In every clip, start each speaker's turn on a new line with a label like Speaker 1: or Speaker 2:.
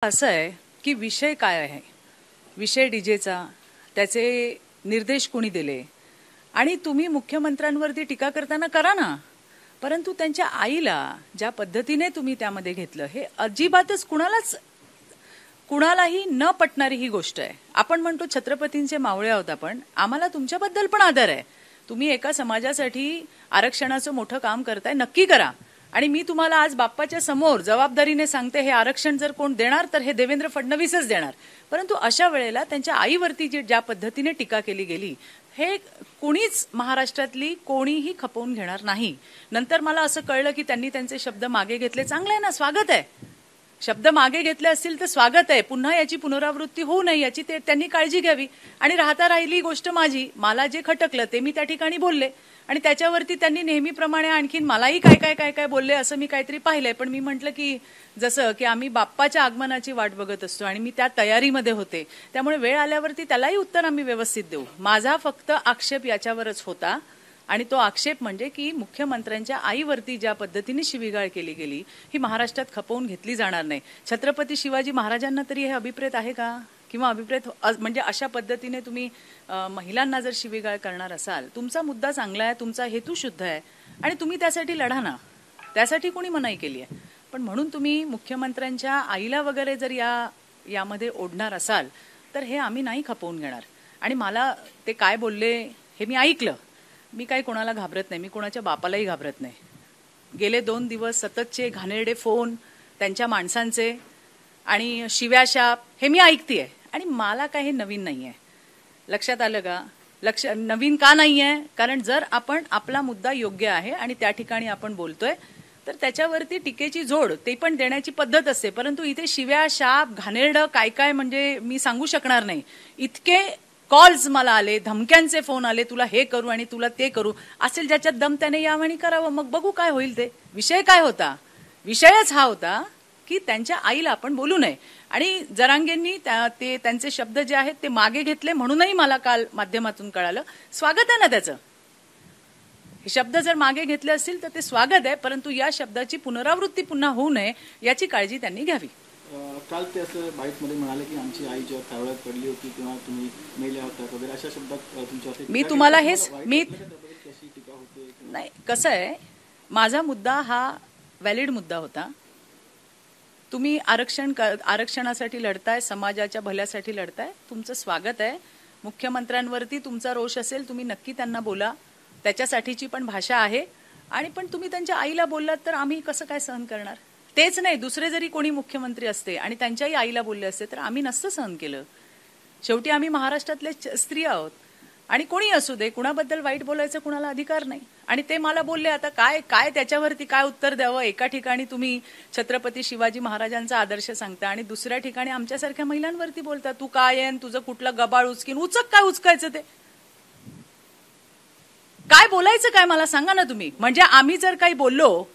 Speaker 1: असं आहे की विषय काय आहे, विषय डीजेचा, त्याचे निर्देश कोणी दिले आणि तुम्ही मुख्यमंत्र्यांवरती टीका करताना करा ना, परंतु त्यांच्या आईला ज्या पद्धतीने तुम्ही त्यामध्ये घेतलं हे अजिबातच कुणालाही न पटणारी ही गोष्ट आहे. आपण म्हणतो छत्रपतींचे मावळे आहोत आपण, आम्हाला तुमच्याबद्दल पण आदर आहे. तुम्ही एका समाजासाठी आरक्षणाचं मोठं काम करताय, नक्की करा. आणि मी तुम्हाला आज बाप्पाच्या समोर जबाबदारीने सांगते, हे आरक्षण जर कोण देणार तर हे देवेंद्र फडणवीसच देणार. परंतु अशा वेळेला त्यांच्या आईवरती ज्या पद्धतीने टीका केली गेली हे कोणीच महाराष्ट्रातली कोणीही खपवून घेणार नाही. नंतर मला असं कळलं की त्यांनी त्यांचे शब्द मागे घेतले. चांगलं आहे ना, स्वागत आहे. शब्द मागे घेतले असतील तर स्वागत आहे. पुन्हा याची पुनरावृत्ती होऊ नये याची त्यांनी काळजी घ्यावी. आणि राहिली गोष्ट माझी, मला जे खटकलं ते मी त्या ठिकाणी बोलले आणि त्याच्यावरती त्यांनी नेहमीप्रमाणे आणखीन मलाही काय काय बोलले असं मी काहीतरी पाहिलंय. पण मी म्हटलं की जसं की आम्ही बाप्पाच्या आगमनाची वाट बघत असतो आणि मी त्या तयारीमध्ये होते, त्यामुळे वेळ आल्यावरती त्यालाही उत्तर आम्ही व्यवस्थित देऊ. माझा फक्त आक्षेप याच्यावरच होता आणि तो आक्षेप म्हणजे की मुख्यमंत्र्यांच्या आईवरती ज्या पद्धतीने शिवीगाळ केली गेली ही महाराष्ट्रात खपवून घेतली जाणार नाही. छत्रपती शिवाजी महाराजांना तरी हे अभिप्रेत आहे का? किंवा अभिप्रेत म्हणजे अशा पद्धतीने तुम्ही महिलांना जर शिवीगाळ करणार असाल, तुमचा मुद्दा चांगला आहे, तुमचा हेतू शुद्ध आहे आणि तुम्ही त्यासाठी लढा ना, त्यासाठी कोणी मनाई केली आहे. पण म्हणून तुम्ही मुख्यमंत्र्यांच्या आईला वगैरे जर यामध्ये ओढणार असाल तर हे आम्ही नाही खपवून घेणार. आणि मला ते काय बोलले हे मी ऐकलं. मी काही कोणाला घाबरत नाही, मी कोणाच्या बापालाही घाबरत नाही. गेले 2 दिवस सततचे घाणेरडे फोन त्यांच्या माणसांचे आणि शिव्याशाप हे मी ऐकतेय आणि मला काही हे नवीन नाहीये. लक्षात आलं का? नवीन का नाहीये? कारण जर आपण आपला मुद्दा योग्य आहे आणि त्या ठिकाणी आपण बोलतोय तर त्याच्यावरती टीकेची जोड ते पण देण्याची पद्धत असते. परंतु इथे शिव्याशाप घाणेरडं काय म्हणजे मी सांगू शकणार नाही. इतके कॉल्स मला आले, धमक्यांचे फोन आले, तुला हे करू आणि तुला ते करू. असेल ज्याच्यात दम त्याने यावणी करावं, मग बघू काय होईल ते. विषय काय होता? विषयच हा होता की त्यांच्या आईला आपण बोलू नये. आणि जरांगेंनी त्यांचे शब्द जे आहेत ते मागे घेतले म्हणूनही मला काल माध्यमातून कळालं. स्वागत आहे ना त्याचं. हे शब्द जर मागे घेतले असतील तर ते स्वागत आहे, परंतु या शब्दाची पुनरावृत्ती पुन्हा होऊ नये याची काळजी त्यांनी घ्यावी.
Speaker 2: काल ते असं बाईटमध्ये म्हणाले की आमची आई जेव्हा कावळ्यात पडली होती किंवा तुम्ही मेल्या होता वगैरे अशा शब्दात तुमच्या
Speaker 1: मी तुम्हाला हेच नाही. कसं आहे, माझा मुद्दा हा व्हॅलिड मुद्दा होता. तुम्ही आरक्षणासाठी लढताय, समाजाच्या भल्यासाठी लढताय, तुमचं स्वागत आहे. मुख्यमंत्र्यांवरती तुमचा रोष असेल तुम्ही नक्की त्यांना बोला, त्याच्यासाठीची पण भाषा आहे. आणि पण तुम्ही त्यांच्या आईला बोललात तर आम्ही कसं काय सहन करणार? तेच नाही, दुसरे जरी कोणी मुख्यमंत्री असते आणि त्यांच्याही आईला बोलले असते तर आम्ही नसतं सहन केलं. शेवटी आम्ही महाराष्ट्रातले स्त्री आहोत आणि कोणी असू दे, कुणाबद्दल वाईट बोलायचं कुणाला अधिकार नाही. आणि ते मला बोलले, आता काय त्याच्यावरती काय उत्तर द्यावं? एका ठिकाणी तुम्ही छत्रपती शिवाजी महाराजांचा आदर्श सांगता आणि दुसऱ्या ठिकाणी आमच्यासारख्या महिलांवरती बोलता. तू काय आहे, तुझं कुठलं गबाळ उचकीन, काय उचकायचं ते? काय बोलायचं काय मला सांगा ना तुम्ही. म्हणजे आम्ही जर काही बोललो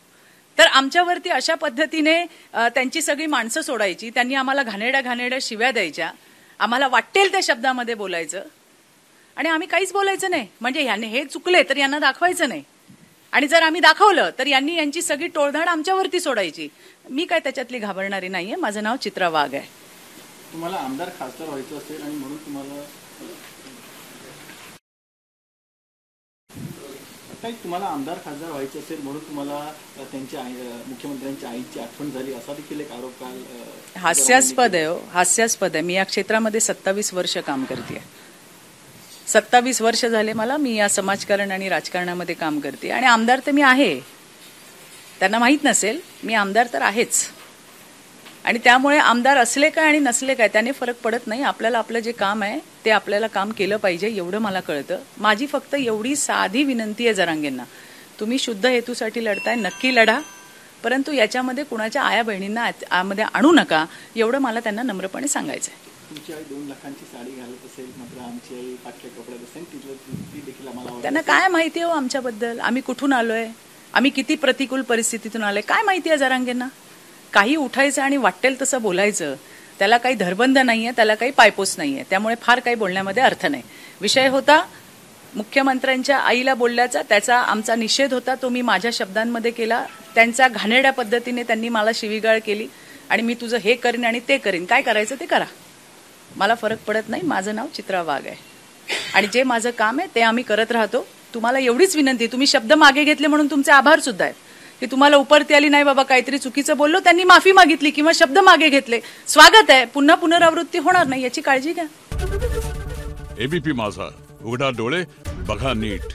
Speaker 1: तर आमच्यावरती अशा पद्धतीने त्यांची सगळी माणसं सोडायची, त्यांनी आम्हाला घाणेरड्या शिव्या द्यायच्या, आम्हाला वाटेल त्या शब्दामध्ये बोलायचं आणि आम्ही काहीच बोलायचं नाही. म्हणजे यांनी हे चुकले तर यांना दाखवायचं नाही आणि जर आम्ही दाखवलं तर यांची सगळी टोळधाड आमच्यावरती सोडायची. मी काय त्याच्यातली घाबरणारी नाहीये. माझं नाव चित्रा वाघ आहे.
Speaker 2: तुम्हाला आमदार खासदार व्हायचं असेल आणि म्हणून तुम्हाला आमदार खासदार व्हायचं असेल म्हणून तुम्हाला त्यांच्या मुख्यमंत्र्यांच्या आईची आठवण झाली असा देखील एक आरोप काल
Speaker 1: हास्यास्पद आहे. हास्यास्पद आहे. मी या क्षेत्रामध्ये 27 वर्ष काम करते. 27 वर्ष झाले मला. मी या समाजकारण आणि राजकारणामध्ये काम करते आणि आमदार तर मी आहे. त्यांना माहित नसेल, मी आमदार तर आहेच. आणि त्यामुळे आमदार असले काय आणि नसले काय त्याने फरक पडत नाही. आपल्याला आपलं जे काम आहे ते आपल्याला काम केलं पाहिजे एवढं मला कळतं. माझी फक्त एवढी साधी विनंती आहे जरांगेंना, तुम्ही शुद्ध हेतूसाठी लढताय, नक्की लढा, परंतु याच्यामध्ये कुणाच्या आया बहिणींना आमध्ये आणू नका, एवढं मला त्यांना नम्रपणे सांगायचं आहे.
Speaker 2: तुमची आई 2 लाखांची साडी घालत असेल, मात्र आमची आई पाटल्या कपड्यात असेल, ती देखील आम्हाला
Speaker 1: त्यांना काय माहिती हो आमच्याबद्दल? आम्ही कुठून आलोय, आम्ही किती प्रतिकूल परिस्थितीतून आलोय, काय माहिती आहे जरांगेंना? काही उठायचं आणि वाटेल तसं बोलायचं, त्याला काही धरबंद नाहीये, त्याला काही पायपोस नाहीये. त्यामुळे फार काही बोलण्यामध्ये अर्थ नाही. विषय होता मुख्यमंत्र्यांच्या आईला बोलल्याचा, त्याचा आमचा निषेध होता, तो मी माझ्या शब्दांमध्ये केला. त्यांच्या घाणेरड्या पद्धतीने त्यांनी मला शिवीगाळ केली आणि मी तुझं हे करीन आणि ते करीन, काय करायचं ते करा, मला फरक पडत नाही. माझं नाव चित्रा वाघ आहे आणि जे माझं काम आहे ते आम्ही करत राहतो. तुम्हाला एवढीच विनंती, तुम्ही शब्द मागे घेतले म्हणून तुमचे आभार सुद्धा आहेत की तुम्हाला उपरती आली नाही बाबा, काहीतरी चुकीचं बोललो, त्यांनी माफी मागितली किंवा शब्द मागे घेतले, स्वागत आहे, पुन्हा पुनरावृत्ती होणार नाही याची काळजी घ्या.
Speaker 3: एबीपी माझा, उघडा डोळे बघा नीट.